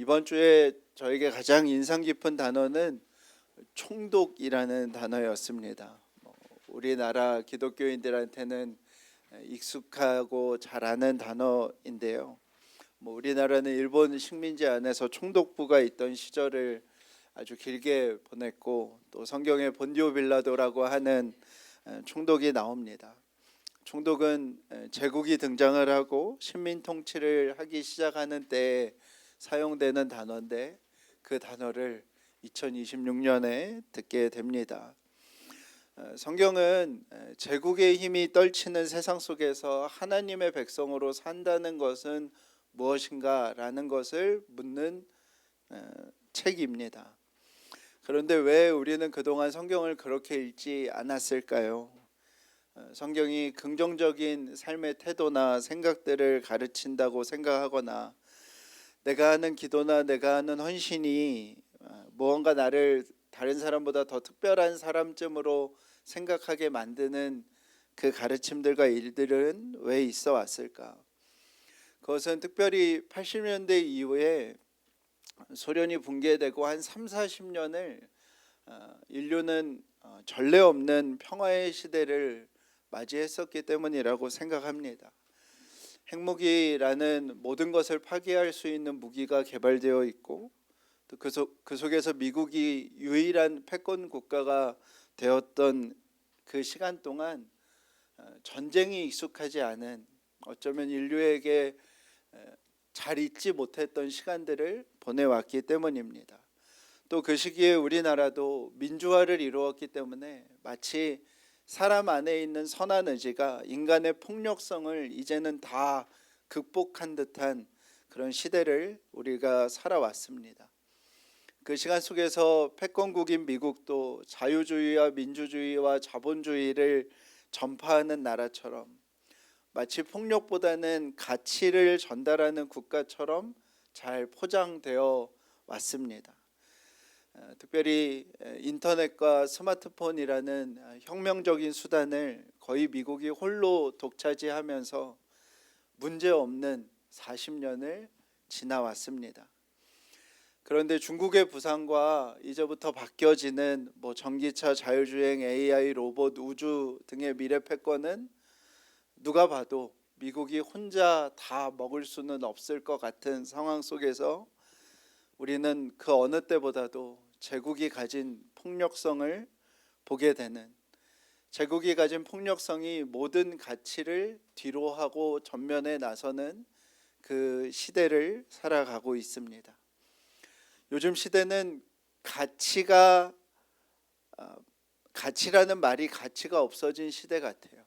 이번 주에 저에게 가장 인상 깊은 단어는 총독이라는 단어였습니다. 우리나라 기독교인들한테는 익숙하고 잘 아는 단어인데요. 우리나라는 일본 식민지 안에서 총독부가 있던 시절을 아주 길게 보냈고, 또 성경에 본디오 빌라도라고 하는 총독이 나옵니다. 총독은 제국이 등장을 하고 식민 통치를 하기 시작하는 때에 사용되는 단어인데, 그 단어를 2026년에 듣게 됩니다. 성경은 제국의 힘이 떨치는 세상 속에서 하나님의 백성으로 산다는 것은 무엇인가 라는 것을 묻는 책입니다. 그런데 왜 우리는 그동안 성경을 그렇게 읽지 않았을까요? 성경이 긍정적인 삶의 태도나 생각들을 가르친다고 생각하거나, 내가 하는 기도나 내가 하는 헌신이 무언가 나를 다른 사람보다 더 특별한 사람쯤으로 생각하게 만드는 그 가르침들과 일들은 왜 있어 왔을까? 그것은 특별히 80년대 이후에 소련이 붕괴되고 한 3, 40년을 인류는 전례 없는 평화의 시대를 맞이했었기 때문이라고 생각합니다. 핵무기라는 모든 것을 파괴할 수 있는 무기가 개발되어 있고, 또 그 속에서 미국이 유일한 패권 국가가 되었던 그 시간 동안 전쟁이 익숙하지 않은, 어쩌면 인류에게 잘 잊지 못했던 시간들을 보내왔기 때문입니다. 또 그 시기에 우리나라도 민주화를 이루었기 때문에 마치 사람 안에 있는 선한 의지가 인간의 폭력성을 이제는 다 극복한 듯한 그런 시대를 우리가 살아왔습니다. 그 시간 속에서 패권국인 미국도 자유주의와 민주주의와 자본주의를 전파하는 나라처럼, 마치 폭력보다는 가치를 전달하는 국가처럼 잘 포장되어 왔습니다. 특별히 인터넷과 스마트폰이라는 혁명적인 수단을 거의 미국이 홀로 독차지하면서 문제없는 40년을 지나왔습니다. 그런데 중국의 부상과 이제부터 바뀌어지는 전기차, 자율주행, AI, 로봇, 우주 등의 미래 패권은 누가 봐도 미국이 혼자 다 먹을 수는 없을 것 같은 상황 속에서 우리는 그 어느 때보다도 제국이 가진 폭력성을 보게 되는, 제국이 가진 폭력성이 모든 가치를 뒤로하고 전면에 나서는 그 시대를 살아가고 있습니다. 요즘 시대는 가치라는 말이 가치가 없어진 시대 같아요.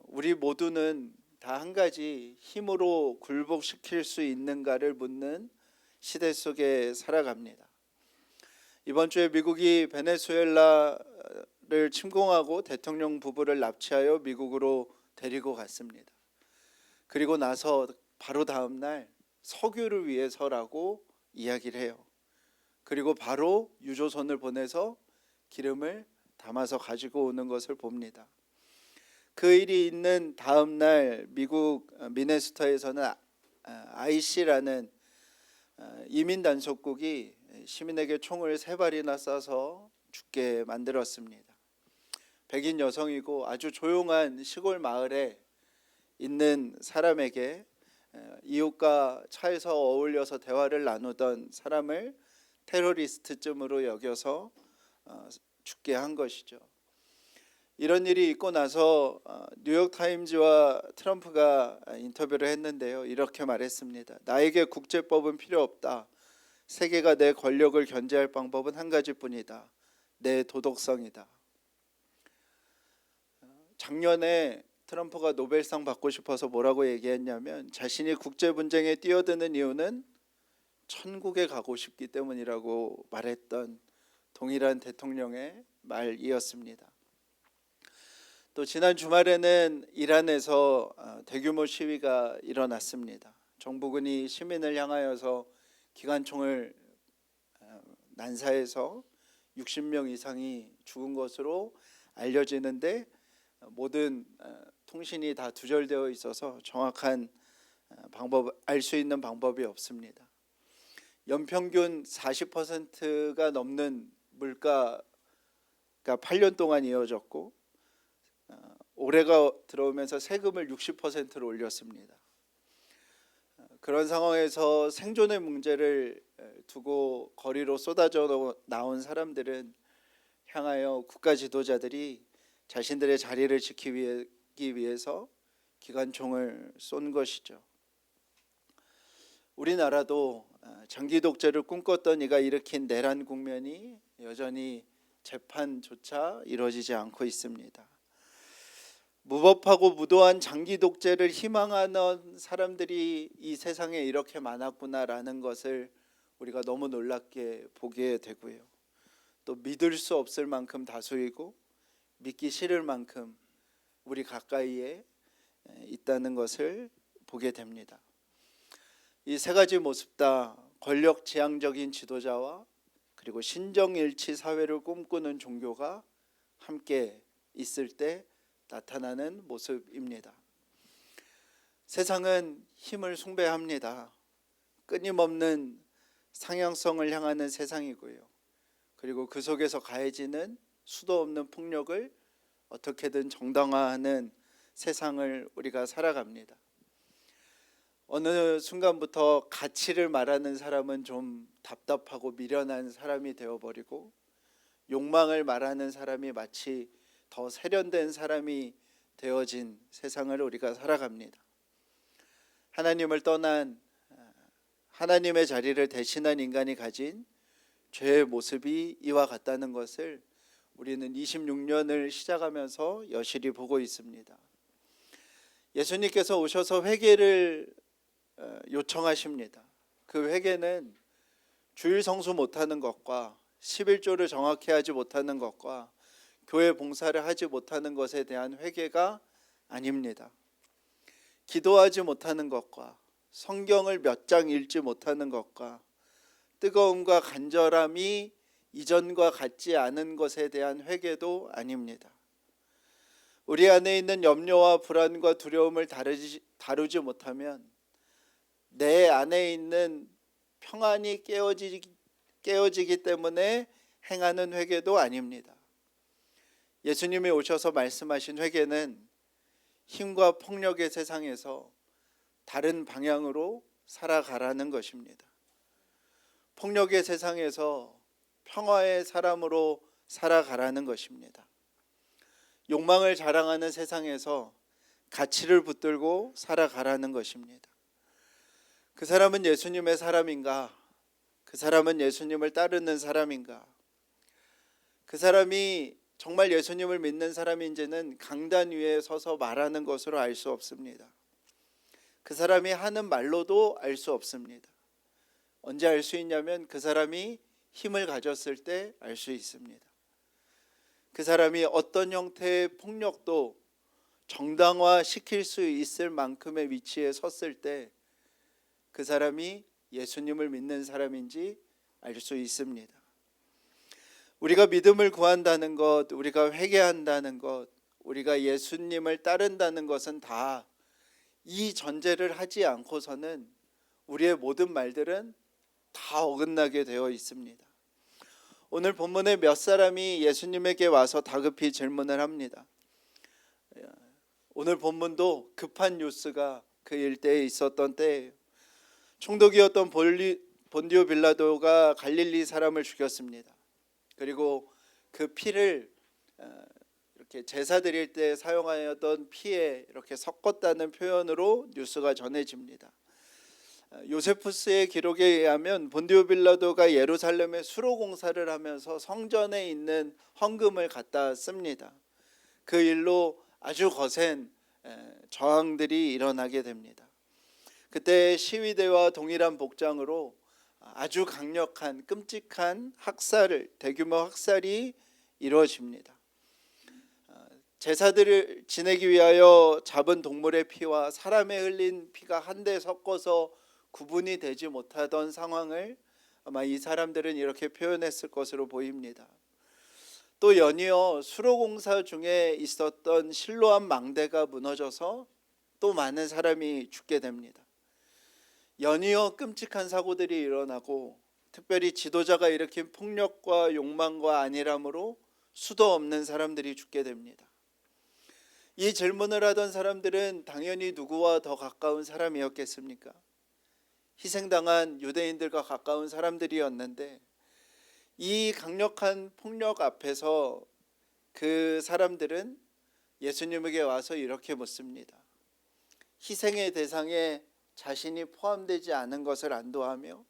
우리 모두는 다 한 가지, 힘으로 굴복시킬 수 있는가를 묻는 시대 속에 살아갑니다. 이번 주에 미국이 베네수엘라를 침공하고 대통령 부부를 납치하여 미국으로 데리고 갔습니다. 그리고 나서 바로 다음 날 석유를 위해서라고 이야기를 해요. 그리고 바로 유조선을 보내서 기름을 담아서 가지고 오는 것을 봅니다. 그 일이 있는 다음 날 미국 미네소타에서는 IC라는 이민 단속국이 시민에게 총을 3발이나 쏴서 죽게 만들었습니다. 백인 여성이고 아주 조용한 시골 마을에 있는 사람에게, 이웃과 차에서 어울려서 대화를 나누던 사람을 테러리스트쯤으로 여겨서 죽게 한 것이죠. 이런 일이 있고 나서 뉴욕타임즈와 트럼프가 인터뷰를 했는데요, 이렇게 말했습니다. 나에게 국제법은 필요 없다. 세계가 내 권력을 견제할 방법은 한 가지뿐이다. 내 도덕성이다. 작년에 트럼프가 노벨상 받고 싶어서 뭐라고 얘기했냐면, 자신이 국제 분쟁에 뛰어드는 이유는 천국에 가고 싶기 때문이라고 말했던 동일한 대통령의 말이었습니다. 또 지난 주말에는 이란에서 대규모 시위가 일어났습니다. 정부군이 시민을 향하여서 기관총을 난사해서 60명 이상이 죽은 것으로 알려지는데, 모든 통신이 다 두절되어 있어서 정확한 방법, 알 수 있는 방법이 없습니다. 연평균 40%가 넘는 물가가 8년 동안 이어졌고, 올해가 들어오면서 세금을 60%로 올렸습니다. 그런 상황에서 생존의 문제를 두고 거리로 쏟아져 나온 사람들은 향하여 국가 지도자들이 자신들의 자리를 지키기 위해서 기관총을 쏜 것이죠. 우리나라도 장기 독재를 꿈꿨던 이가 일으킨 내란 국면이 여전히 재판조차 이루어지지 않고 있습니다. 무법하고 무도한 장기 독재를 희망하는 사람들이 이 세상에 이렇게 많았구나라는 것을 우리가 너무 놀랍게 보게 되고요. 또 믿을 수 없을 만큼 다수이고 믿기 싫을 만큼 우리 가까이에 있다는 것을 보게 됩니다. 이 세 가지 모습 다 권력 지향적인 지도자와 그리고 신정일치 사회를 꿈꾸는 종교가 함께 있을 때 나타나는 모습입니다. 세상은 힘을 숭배합니다. 끊임없는 상향성을 향하는 세상이고요. 그리고 그 속에서 가해지는 수도 없는 폭력을 어떻게든 정당화하는 세상을 우리가 살아갑니다. 어느 순간부터 가치를 말하는 사람은 좀 답답하고 미련한 사람이 되어버리고, 욕망을 말하는 사람이 마치 더 세련된 사람이 되어진 세상을 우리가 살아갑니다. 하나님을 떠난, 하나님의 자리를 대신한 인간이 가진 죄의 모습이 이와 같다는 것을 우리는 26년을 시작하면서 여실히 보고 있습니다. 예수님께서 오셔서 회개를 요청하십니다. 그 회개는 주일 성수 못하는 것과 11조를 정확히 하지 못하는 것과 교회 봉사를 하지 못하는 것에 대한 회개가 아닙니다. 기도하지 못하는 것과 성경을 몇 장 읽지 못하는 것과 뜨거움과 간절함이 이전과 같지 않은 것에 대한 회개도 아닙니다. 우리 안에 있는 염려와 불안과 두려움을 다루지 못하면 내 안에 있는 평안이 깨어지기 때문에 행하는 회개도 아닙니다. 예수님이 오셔서 말씀하신 회개는 힘과 폭력의 세상에서 다른 방향으로 살아가라는 것입니다. 폭력의 세상에서 평화의 사람으로 살아가라는 것입니다. 욕망을 자랑하는 세상에서 가치를 붙들고 살아가라는 것입니다. 그 사람은 예수님의 사람인가? 그 사람은 예수님을 따르는 사람인가? 그 사람이 정말 예수님을 믿는 사람인지는 강단 위에 서서 말하는 것으로 알 수 없습니다. 그 사람이 하는 말로도 알 수 없습니다. 언제 알 수 있냐면 그 사람이 힘을 가졌을 때 알 수 있습니다. 그 사람이 어떤 형태의 폭력도 정당화시킬 수 있을 만큼의 위치에 섰을 때 그 사람이 예수님을 믿는 사람인지 알 수 있습니다. 우리가 믿음을 구한다는 것, 우리가 회개한다는 것, 우리가 예수님을 따른다는 것은 다 이 전제를 하지 않고서는 우리의 모든 말들은 다 어긋나게 되어 있습니다. 오늘 본문에 몇 사람이 예수님에게 와서 다급히 질문을 합니다. 오늘 본문도 급한 뉴스가 그 일대에 있었던 때예요. 총독이었던 본디오 빌라도가 갈릴리 사람을 죽였습니다. 그리고 그 피를 이렇게 제사 드릴 때 사용하였던 피에 이렇게 섞었다는 표현으로 뉴스가 전해집니다. 요세푸스의 기록에 의하면 본디오 빌라도가 예루살렘에 수로 공사를 하면서 성전에 있는 헌금을 갖다 씁니다. 그 일로 아주 거센 저항들이 일어나게 됩니다. 그때 시위대와 동일한 복장으로 아주 강력한 끔찍한 대규모 학살이 이루어집니다. 제사들을 지내기 위하여 잡은 동물의 피와 사람의 흘린 피가 한데 섞어서 구분이 되지 못하던 상황을 아마 이 사람들은 이렇게 표현했을 것으로 보입니다. 또 연이어 수로공사 중에 있었던 실로암 망대가 무너져서 또 많은 사람이 죽게 됩니다. 연이어 끔찍한 사고들이 일어나고 특별히 지도자가 일으킨 폭력과 욕망과 안일함으로 수도 없는 사람들이 죽게 됩니다. 이 질문을 하던 사람들은 당연히 누구와 더 가까운 사람이었겠습니까? 희생당한 유대인들과 가까운 사람들이었는데 이 강력한 폭력 앞에서 그 사람들은 예수님에게 와서 이렇게 묻습니다. 희생의 대상에 자신이 포함되지 않은 것을 안도하며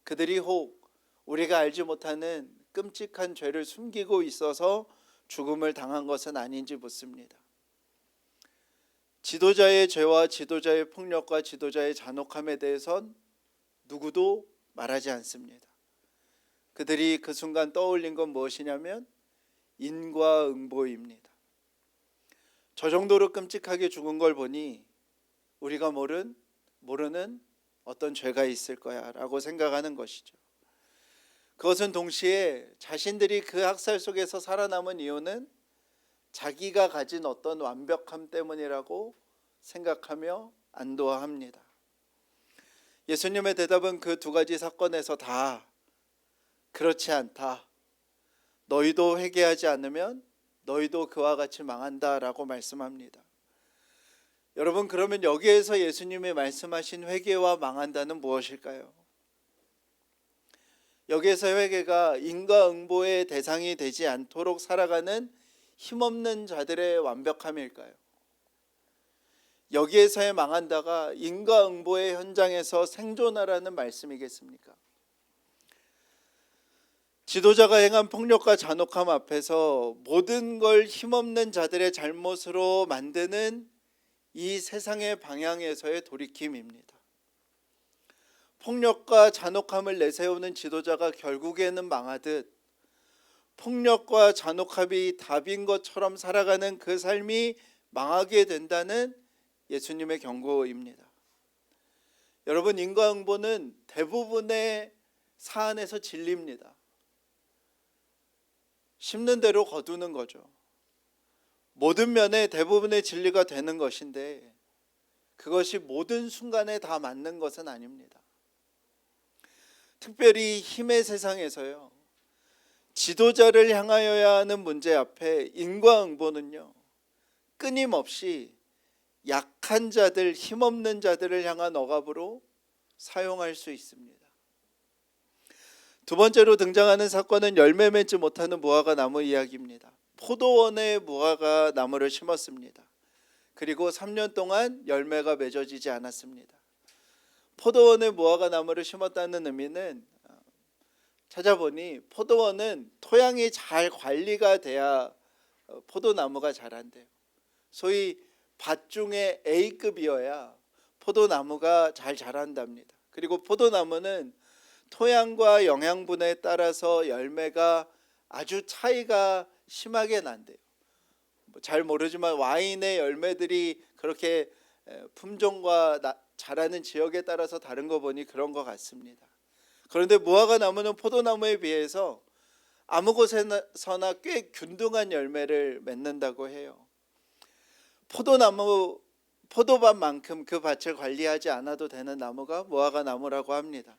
그들이 혹 우리가 알지 못하는 끔찍한 죄를 숨기고 있어서 죽음을 당한 것은 아닌지 묻습니다. 지도자의 죄와 지도자의 폭력과 지도자의 잔혹함에 대해선 누구도 말하지 않습니다. 그들이 그 순간 떠올린 건 무엇이냐면 인과응보입니다. 저 정도로 끔찍하게 죽은 걸 보니 우리가 모르는 어떤 죄가 있을 거야 라고 생각하는 것이죠. 그것은 동시에 자신들이 그 학살 속에서 살아남은 이유는 자기가 가진 어떤 완벽함 때문이라고 생각하며 안도합니다. 예수님의 대답은 그 두 가지 사건에서 다 그렇지 않다. 너희도 회개하지 않으면 너희도 그와 같이 망한다 라고 말씀합니다. 여러분, 그러면 여기에서 예수님이 말씀하신 회개와 망한다는 무엇일까요? 여기에서 회개가 인과응보의 대상이 되지 않도록 살아가는 힘없는 자들의 완벽함일까요? 여기에서의 망한다가 인과응보의 현장에서 생존하라는 말씀이겠습니까? 지도자가 행한 폭력과 잔혹함 앞에서 모든 걸 힘없는 자들의 잘못으로 만드는 이 세상의 방향에서의 돌이킴입니다. 폭력과 잔혹함을 내세우는 지도자가 결국에는 망하듯 폭력과 잔혹함이 답인 것처럼 살아가는 그 삶이 망하게 된다는 예수님의 경고입니다. 여러분, 인과응보는 대부분의 사안에서 진리입니다. 심는 대로 거두는 거죠. 모든 면에 대부분의 진리가 되는 것인데 그것이 모든 순간에 다 맞는 것은 아닙니다. 특별히 힘의 세상에서요, 지도자를 향하여야 하는 문제 앞에 인과응보는요, 끊임없이 약한 자들, 힘없는 자들을 향한 억압으로 사용할 수 있습니다. 두 번째로 등장하는 사건은 열매 맺지 못하는 무화과 나무 이야기입니다. 포도원에 무화과 나무를 심었습니다. 그리고 3년 동안 열매가 맺어지지 않았습니다. 포도원에 무화과 나무를 심었다는 의미는 찾아보니 포도원은 토양이 잘 관리가 돼야 포도나무가 자란대요. 소위 밭 중에 A급이어야 포도나무가 잘 자란답니다. 그리고 포도나무는 토양과 영양분에 따라서 열매가 아주 차이가 심하게 난대요. 잘 모르지만 와인의 열매들이 그렇게 품종과 자라는 지역에 따라서 다른 거 보니 그런 것 같습니다. 그런데 무화과 나무는 포도나무에 비해서 아무 곳에서나 꽤 균등한 열매를 맺는다고 해요. 포도밭만큼 그 밭을 관리하지 않아도 되는 나무가 무화과 나무라고 합니다.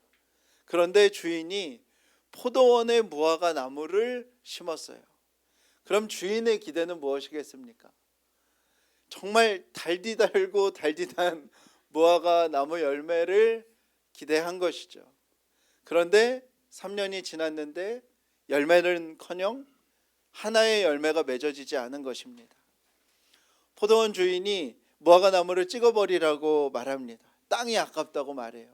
그런데 주인이 포도원에 무화과 나무를 심었어요. 그럼 주인의 기대는 무엇이겠습니까? 정말 달디달고 달디단 무화과 나무 열매를 기대한 것이죠. 그런데 3년이 지났는데 열매는커녕 하나의 열매가 맺어지지 않은 것입니다. 포도원 주인이 무화과 나무를 찍어버리라고 말합니다. 땅이 아깝다고 말해요.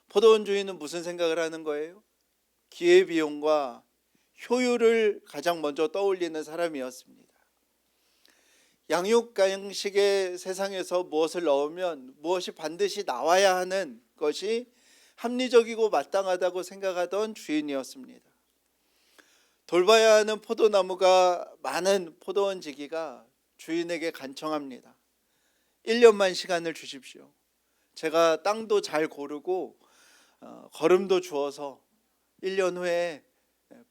포도원 주인은 무슨 생각을 하는 거예요? 기회비용과 효율을 가장 먼저 떠올리는 사람이었습니다. 양육간식의 세상에서 무엇을 넣으면 무엇이 반드시 나와야 하는 것이 합리적이고 마땅하다고 생각하던 주인이었습니다. 돌봐야 하는 포도나무가 많은 포도원지기가 주인에게 간청합니다. 1년만 시간을 주십시오. 제가 땅도 잘 고르고 거름도 주어서 1년 후에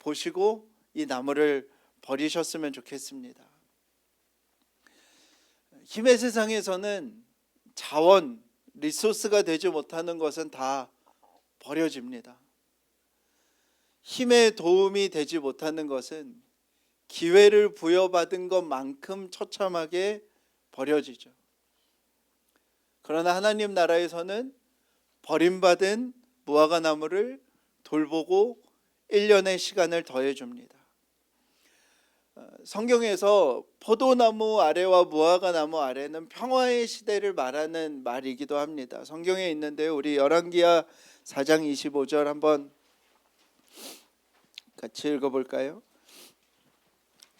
보시고 이 나무를 버리셨으면 좋겠습니다. 힘의 세상에서는 자원, 리소스가 되지 못하는 것은 다 버려집니다. 힘의 도움이 되지 못하는 것은 기회를 부여받은 것만큼 처참하게 버려지죠. 그러나 하나님 나라에서는 버림받은 무화과 나무를 돌보고 1년의 시간을 더해 줍니다. 성경에서 포도나무 아래와 무화과 나무 아래는 평화의 시대를 말하는 말이기도 합니다. 성경에 있는데요, 우리 열왕기하 4장 25절 한번 같이 읽어볼까요?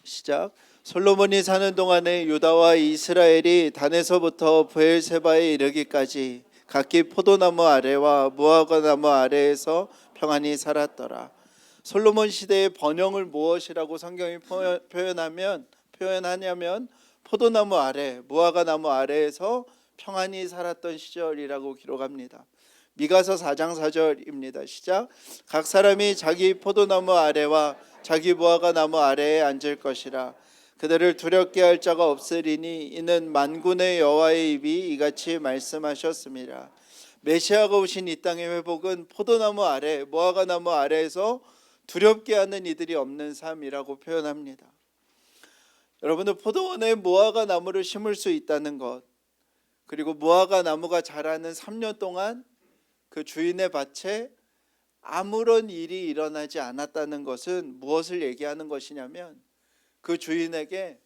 시작. 솔로몬이 사는 동안에 유다와 이스라엘이 단에서부터 브엘세바에 이르기까지 각기 포도나무 아래와 무화과 나무 아래에서 평안히 살았더라. 솔로몬 시대의 번영을 무엇이라고 성경이 표현하냐면 포도나무 아래, 무화과 나무 아래에서 평안히 살았던 시절이라고 기록합니다. 미가서 4장 4절입니다. 시작. 각 사람이 자기 포도나무 아래와 자기 무화과 나무 아래에 앉을 것이라. 그들을 두렵게 할 자가 없으리니 이는 만군의 여호와의 입이 이같이 말씀하셨습니다. 메시아가 오신 이 땅의 회복은 포도나무 아래, 무화과 나무 아래에서 두렵게 하는 이들이 없는 삶이라고 표현합니다. 여러분들, 포도원에 무화과 나무를 심을 수 있다는 것, 그리고 무화과 나무가 자라는 3년 동안 그 주인의 밭에 아무런 일이 일어나지 않았다는 것은 무엇을 얘기하는 것이냐면 그 주인에게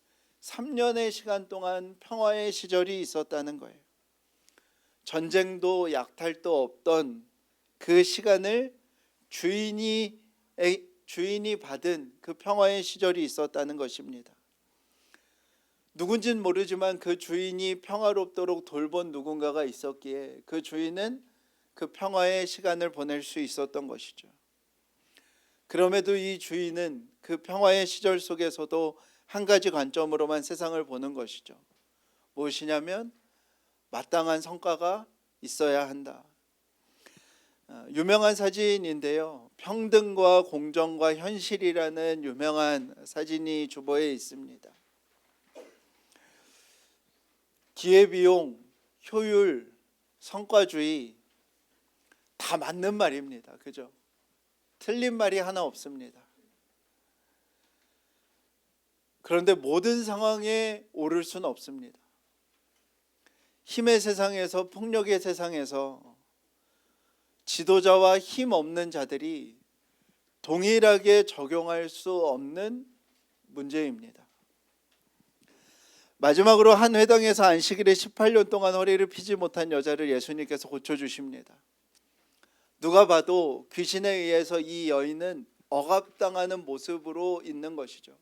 3년의 시간 동안 평화의 시절이 있었다는 거예요. 전쟁도 약탈도 없던 그 시간을 주인이 받은 그 평화의 시절이 있었다는 것입니다. 누군지는 모르지만 그 주인이 평화롭도록 돌본 누군가가 있었기에 그 주인은 그 평화의 시간을 보낼 수 있었던 것이죠. 그럼에도 이 주인은 그 평화의 시절 속에서도 한 가지 관점으로만 세상을 보는 것이죠. 무엇이냐면 마땅한 성과가 있어야 한다. 유명한 사진인데요, 평등과 공정과 현실이라는 유명한 사진이 주보에 있습니다. 기회비용, 효율, 성과주의 다 맞는 말입니다. 그죠? 틀린 말이 하나 없습니다. 그런데 모든 상황에 오를 수는 없습니다. 힘의 세상에서, 폭력의 세상에서 지도자와 힘 없는 자들이 동일하게 적용할 수 없는 문제입니다. 마지막으로 한 회당에서 안식일에 18년 동안 허리를 펴지 못한 여자를 예수님께서 고쳐주십니다. 누가 봐도 귀신에 의해서 이 여인은 억압당하는 모습으로 있는 것이죠.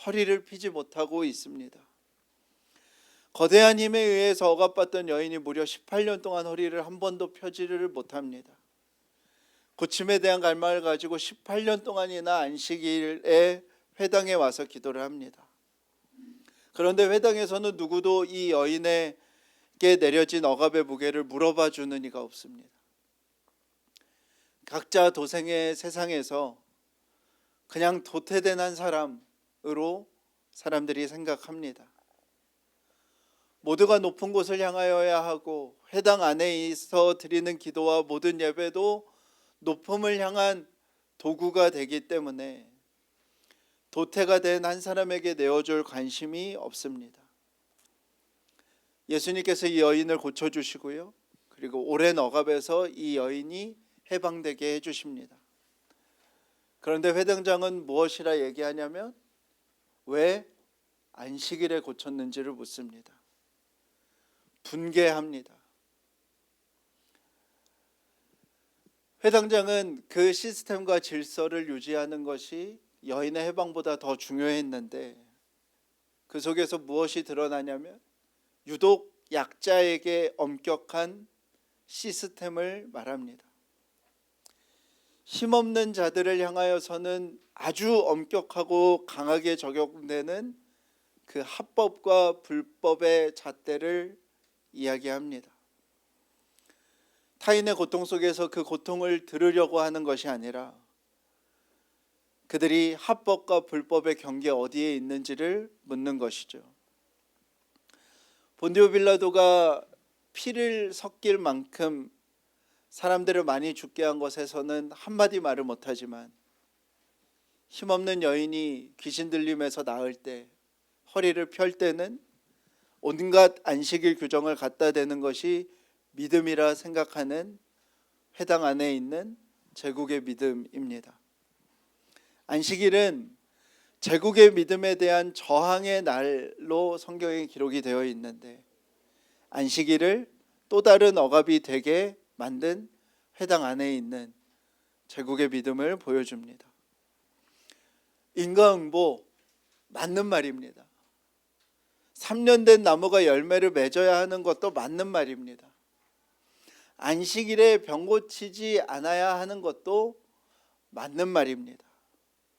허리를 펴지 못하고 있습니다. 거대한 힘에 의해서 억압받던 여인이 무려 18년 동안 허리를 한 번도 펴지를 못합니다. 고침에 대한 갈망을 가지고 18년 동안이나 안식일에 회당에 와서 기도를 합니다. 그런데 회당에서는 누구도 이 여인에게 내려진 억압의 무게를 물어봐 주는 이가 없습니다. 각자 도생의 세상에서 그냥 도태된 한 사람으로 사람들이 생각합니다. 모두가 높은 곳을 향하여야 하고 회당 안에서 드리는 기도와 모든 예배도 높음을 향한 도구가 되기 때문에 도태가 된 한 사람에게 내어줄 관심이 없습니다. 예수님께서 이 여인을 고쳐주시고요, 그리고 오랜 억압에서 이 여인이 해방되게 해주십니다. 그런데 회당장은 무엇이라 얘기하냐면 왜 안식일에 고쳤는지를 묻습니다. 분개합니다. 회당장은 그 시스템과 질서를 유지하는 것이 여인의 해방보다 더 중요했는데 그 속에서 무엇이 드러나냐면 유독 약자에게 엄격한 시스템을 말합니다. 힘없는 자들을 향하여서는 아주 엄격하고 강하게 적용되는 그 합법과 불법의 잣대를 이야기합니다. 타인의 고통 속에서 그 고통을 들으려고 하는 것이 아니라 그들이 합법과 불법의 경계 어디에 있는지를 묻는 것이죠. 본디오 빌라도가 피를 섞일 만큼 사람들을 많이 죽게 한 것에서는 한마디 말을 못하지만, 힘없는 여인이 귀신 들림에서 나을 때, 허리를 펼 때는 온갖 안식일 규정을 갖다 대는 것이 믿음이라 생각하는 회당 안에 있는 제국의 믿음입니다. 안식일은 제국의 믿음에 대한 저항의 날로 성경에 기록이 되어 있는데, 안식일을 또 다른 억압이 되게 만든 회당 안에 있는 제국의 믿음을 보여줍니다. 인과응보 맞는 말입니다. 3년 된 나무가 열매를 맺어야 하는 것도 맞는 말입니다. 안식일에 병 고치지 않아야 하는 것도 맞는 말입니다.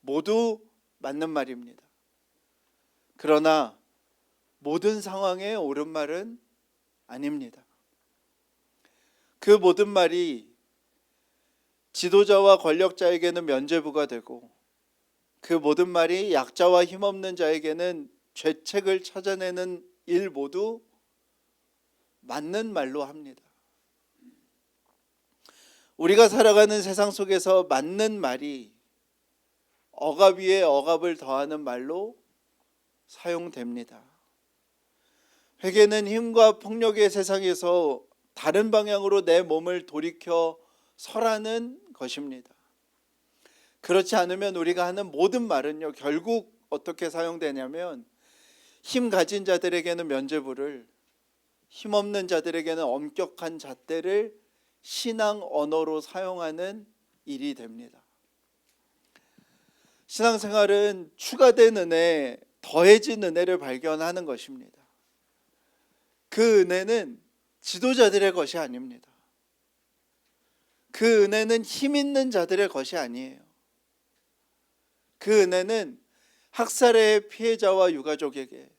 모두 맞는 말입니다. 그러나 모든 상황에 옳은 말은 아닙니다. 그 모든 말이 지도자와 권력자에게는 면죄부가 되고, 그 모든 말이 약자와 힘없는 자에게는 죄책을 찾아내는 일 모두 맞는 말로 합니다. 우리가 살아가는 세상 속에서 맞는 말이 억압 위에 억압을 더하는 말로 사용됩니다. 회개는 힘과 폭력의 세상에서 다른 방향으로 내 몸을 돌이켜 서라는 것입니다. 그렇지 않으면 우리가 하는 모든 말은요, 결국 어떻게 사용되냐면, 힘 가진 자들에게는 면죄부를, 힘없는 자들에게는 엄격한 잣대를 신앙 언어로 사용하는 일이 됩니다. 신앙생활은 추가된 은혜, 더해진 은혜를 발견하는 것입니다. 그 은혜는 지도자들의 것이 아닙니다. 그 은혜는 힘 있는 자들의 것이 아니에요. 그 은혜는 학살의 피해자와 유가족에게,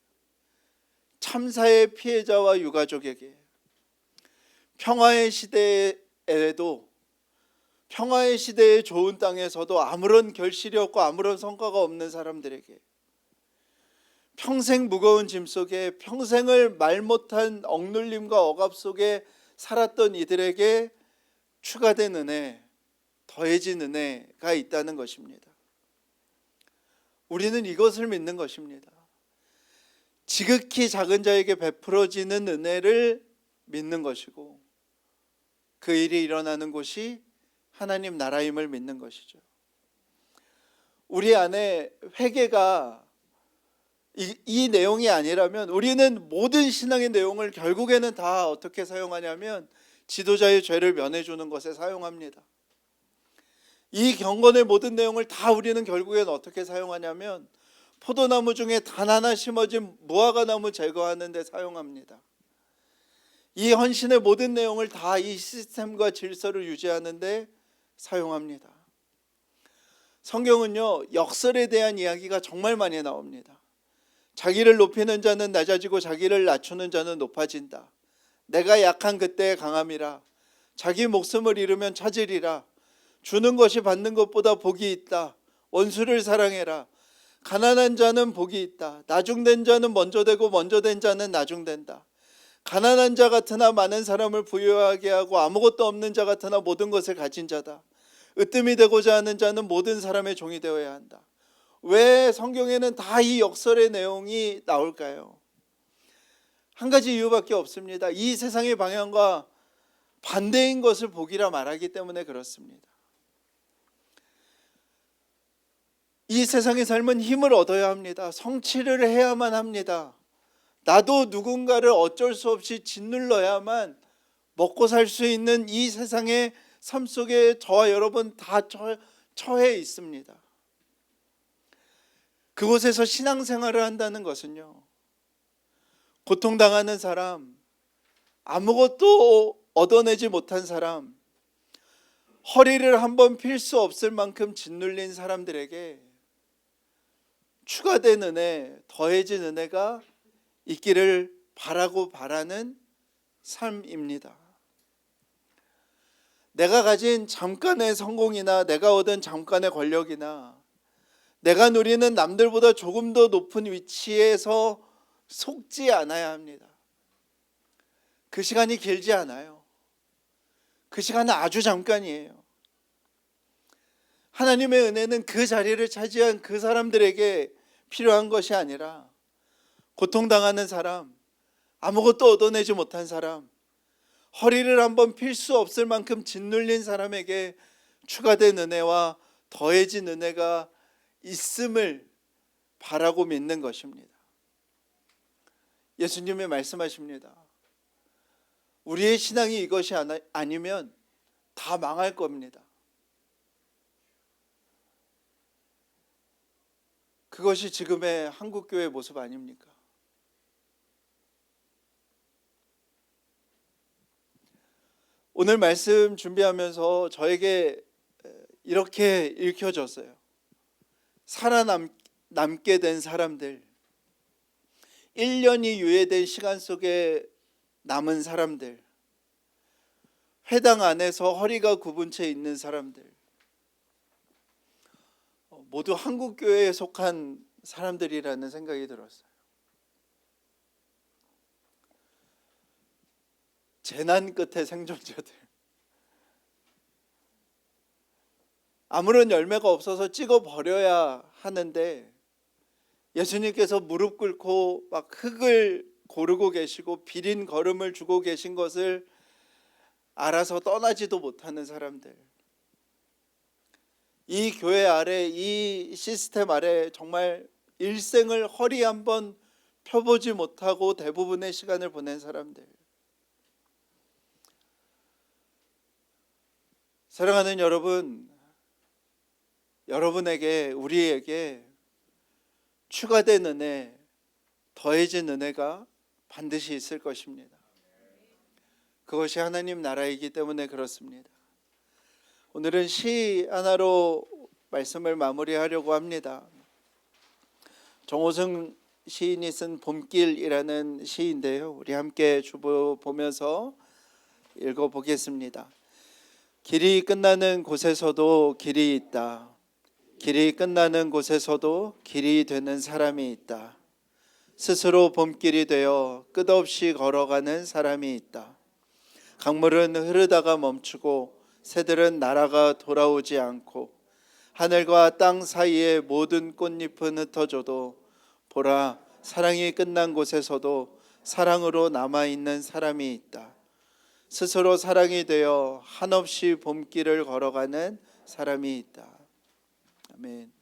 참사의 피해자와 유가족에게, 평화의 시대에도, 평화의 시대의 좋은 땅에서도 아무런 결실이 없고 아무런 성과가 없는 사람들에게, 평생 무거운 짐 속에 평생을 말 못한 억눌림과 억압 속에 살았던 이들에게 추가된 은혜, 더해진 은혜가 있다는 것입니다. 우리는 이것을 믿는 것입니다. 지극히 작은 자에게 베풀어지는 은혜를 믿는 것이고, 그 일이 일어나는 곳이 하나님 나라임을 믿는 것이죠. 우리 안에 회개가 이 내용이 아니라면 우리는 모든 신앙의 내용을 결국에는 다 어떻게 사용하냐면 지도자의 죄를 면해주는 것에 사용합니다. 이 경건의 모든 내용을 다 우리는 결국에는 어떻게 사용하냐면 포도나무 중에 단 하나 심어진 무화과나무 제거하는 데 사용합니다. 이 헌신의 모든 내용을 다 이 시스템과 질서를 유지하는 데 사용합니다. 성경은요, 역설에 대한 이야기가 정말 많이 나옵니다. 자기를 높이는 자는 낮아지고 자기를 낮추는 자는 높아진다. 내가 약한 그때의 강함이라. 자기 목숨을 잃으면 찾으리라. 주는 것이 받는 것보다 복이 있다. 원수를 사랑해라. 가난한 자는 복이 있다. 나중된 자는 먼저 되고 먼저 된 자는 나중된다. 가난한 자 같으나 많은 사람을 부유하게 하고 아무것도 없는 자 같으나 모든 것을 가진 자다. 으뜸이 되고자 하는 자는 모든 사람의 종이 되어야 한다. 왜 성경에는 다 이 역설의 내용이 나올까요? 한 가지 이유밖에 없습니다. 이 세상의 방향과 반대인 것을 복이라 말하기 때문에 그렇습니다. 이 세상의 삶은 힘을 얻어야 합니다. 성취를 해야만 합니다. 나도 누군가를 어쩔 수 없이 짓눌러야만 먹고 살 수 있는 이 세상의 삶 속에 저와 여러분 다 처해 있습니다. 그곳에서 신앙생활을 한다는 것은요, 고통당하는 사람, 아무것도 얻어내지 못한 사람, 허리를 한번 필 수 없을 만큼 짓눌린 사람들에게 추가된 은혜, 더해진 은혜가 있기를 바라고 바라는 삶입니다. 내가 가진 잠깐의 성공이나 내가 얻은 잠깐의 권력이나 내가 누리는 남들보다 조금 더 높은 위치에서 속지 않아야 합니다. 그 시간이 길지 않아요. 그 시간은 아주 잠깐이에요. 하나님의 은혜는 그 자리를 차지한 그 사람들에게 필요한 것이 아니라 고통당하는 사람, 아무것도 얻어내지 못한 사람, 허리를 한번 필 수 없을 만큼 짓눌린 사람에게 추가된 은혜와 더해진 은혜가 있음을 바라고 믿는 것입니다. 예수님이 말씀하십니다. 우리의 신앙이 이것이 아니면 다 망할 겁니다. 그것이 지금의 한국교회의 모습 아닙니까? 오늘 말씀 준비하면서 저에게 이렇게 읽혀졌어요. 살아남게 된 사람들, 1년이 유예된 시간 속에 남은 사람들, 회당 안에서 허리가 굽은 채 있는 사람들, 모두 한국교회에 속한 사람들이라는 생각이 들었어요. 재난 끝의 생존자들, 아무런 열매가 없어서 찍어버려야 하는데 예수님께서 무릎 꿇고 막 흙을 고르고 계시고 비린 걸음을 주고 계신 것을 알아서 떠나지도 못하는 사람들, 이 교회 아래, 이 시스템 아래 정말 일생을 허리 한번 펴보지 못하고 대부분의 시간을 보낸 사람들. 사랑하는 여러분, 여러분에게, 우리에게 추가된 은혜, 더해진 은혜가 반드시 있을 것입니다. 그것이 하나님 나라이기 때문에 그렇습니다. 오늘은 시 하나로 말씀을 마무리하려고 합니다. 정호승 시인이 쓴 봄길이라는 시인데요, 우리 함께 주보 보면서 읽어보겠습니다. 길이 끝나는 곳에서도 길이 있다. 길이 끝나는 곳에서도 길이 되는 사람이 있다. 스스로 봄길이 되어 끝없이 걸어가는 사람이 있다. 강물은 흐르다가 멈추고 새들은 날아가 돌아오지 않고 하늘과 땅 사이의 모든 꽃잎은 흩어져도 보라, 사랑이 끝난 곳에서도 사랑으로 남아있는 사람이 있다. 스스로 사랑이 되어 한없이 봄길을 걸어가는 사람이 있다. 아멘.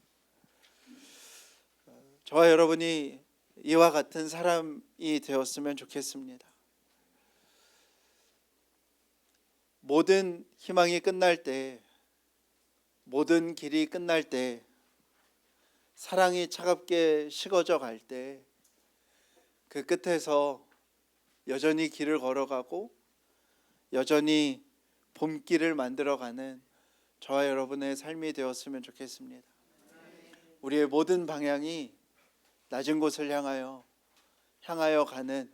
저와 여러분이 이와 같은 사람이 되었으면 좋겠습니다. 모든 희망이 끝날 때, 모든 길이 끝날 때, 사랑이 차갑게 식어져 갈 때, 그 끝에서 여전히 길을 걸어가고 여전히 봄길을 만들어가는 저와 여러분의 삶이 되었으면 좋겠습니다. 우리의 모든 방향이 낮은 곳을 향하여 가는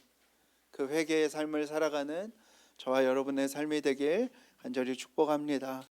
그 회개의 삶을 살아가는 저와 여러분의 삶이 되길 간절히 축복합니다.